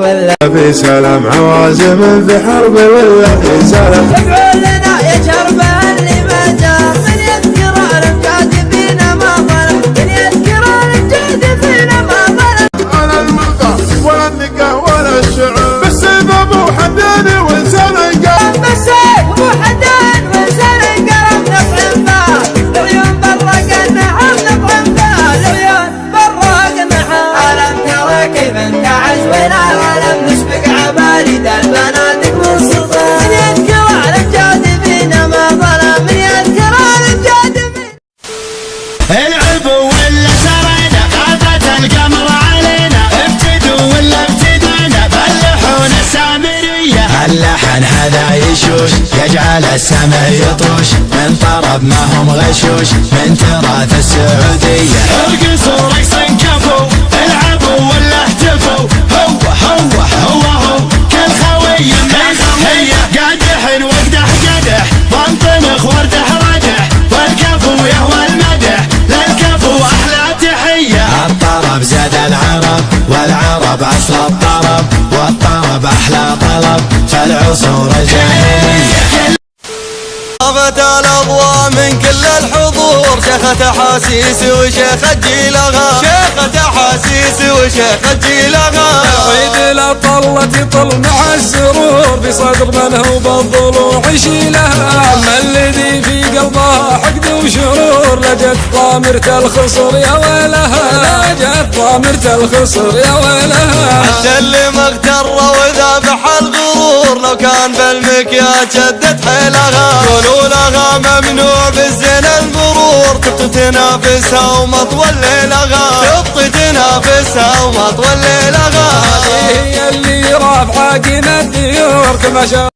ولا في سلام عوازم في حرب ولا في سلام. ادعوا لنا يا شرب اللي ما جاء من يذكر الامجاد فينا ما ظلم، من يذكر الامجاد فينا ما ظلم. على الملقى ولا النقا ولا الشعر بالسيف ابو حدان وانسان قلم، بالسيف ابو حدان وانسان قلم نطعم به العيون برق النحر، نطعم به العيون برق النحر. الم ترى كيف انتعش ولا ولم نسبق عباليد البنادق من سلطان، من يذكر الامجاد فينا ما ظلم، من يذكر الامجاد فينا. العبوا ولا سرينا غابت القمر علينا، ابتدوا ولا ابتدينا فلحون السامرية. اللحن هذا يشوش يجعل السمع يطوش، من طرب ما هم غشوش من تراث السعودية. ارقصوا رقص كفو العبوا ولا اهتفوا، هو كل خوي من خوية. قدح وقدح قدح وانطنخ وردح ردح، والكفو يهوى المدح للكفو احلى تحية. الطرب زاد العرب والعرب اصل الطرب، والطرب احلى طلب فالعصور الجاهلية. طافت الاضواء من كل الحضور، شيخة احاسيس وشيخ الجيلغا، شيخة احاسيس وشيخ الجيلغا. عيد الطلة يطل مع السرور بصدر من هو بالضلوع يشيلها، اما الذي في قلبها حقد وشرور لجت ضامرة الخصر يا ويلها، لجت ضامرة الخصر يا ويلها. حتى اللي ما اغتر وذابح الغرور، لو كان بالمكياج شدت حيلها. قولوا لها ممنوع بالزين المرور، تبطي تنافسها ومطول ليلها، تبطي تنافسها ومطول ليلها. هذه هي اللي رافعة قيمة الديور كما شاء.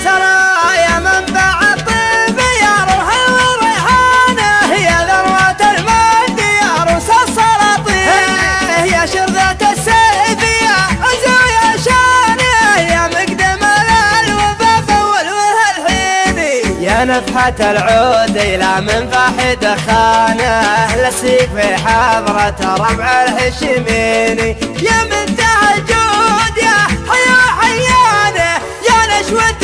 سرى يا منبع الطيب يا روح والريحانة، يا ذروة المجد يا روس السلاطين، يا شرذة السيف يا عزو يا شانه، يا مقدم الوفا والوه الحيني، يا نفحة العود إلى منفاح دخانه، لسيك في حضرة ربع الهشميني، يا منتهى الجود يا حيا حيانه، يا نشوة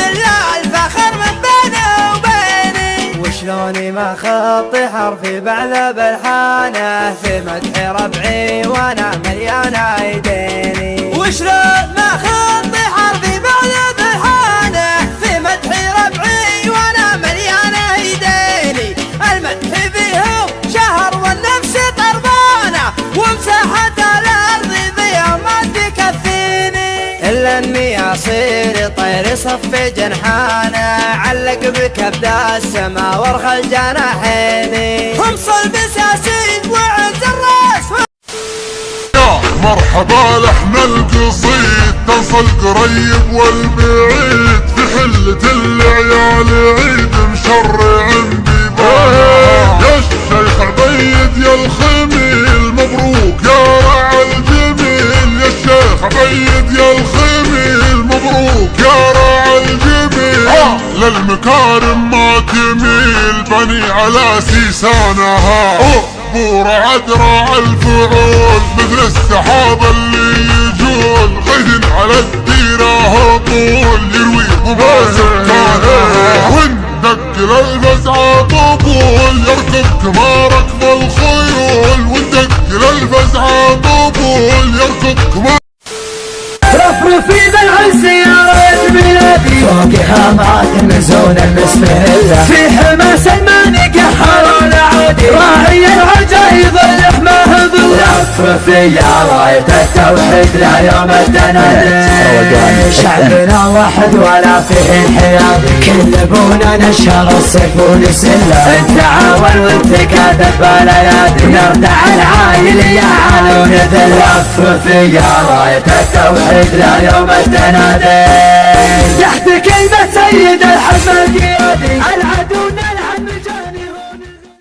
الفخر من بينه وبيني. وشلوني ما خطي حرفي بعد بالحانه، في مدح ربعي وانا مليان ايديني. وشلون ما خطي حرفي بعد بالحانه، في مدح ربعي وانا مليان ايديني. المدح فيه شهر والنفس طربانه، ومساحة الارض فيها ما تكفيني، الا اني اصير طير صف جنحانه، علق بكبد السما وارخى الجناحين، هم صلب ساسي وعز الراس. يا مرحبا لحن القصيد توصل قريب والبعيد، في حلة العيال عيد مشرع ببابها. يا الشيخ عبيد يا الخميل مبروك يا رع الجميل، يا الشيخ عبيد يا الخميل مبروك يا رع الجميل. للمكارم ما تميل بني على سيسانها، بور عدرع الفعول مثل السحاب اللي يجول، غيد على الديرة هطول يروي ضباط سكانها. وندق الفزعة طبول يركب كما ركب الخيول، وندق الفزعة طبول يركب كما. رفرفي بالعز يا ريت بلادي، فوق هامات المزون المسمهلة، في حماس الماني قحر العادي، راعي العجايب اللي حماه بالله. رفرفي يا راية التوحيد لا يوم التنادي، شعبنا واحد ولا فيه انحياد، كل ابونا نشر الصيف ونسله، التعاون والتكاتف بالايادي، نردع العايل يا علو نذل. رفرفي يا راية التوحيد لا يوم التنادي، تحت كلمة سيد الحزم القيادي، العدو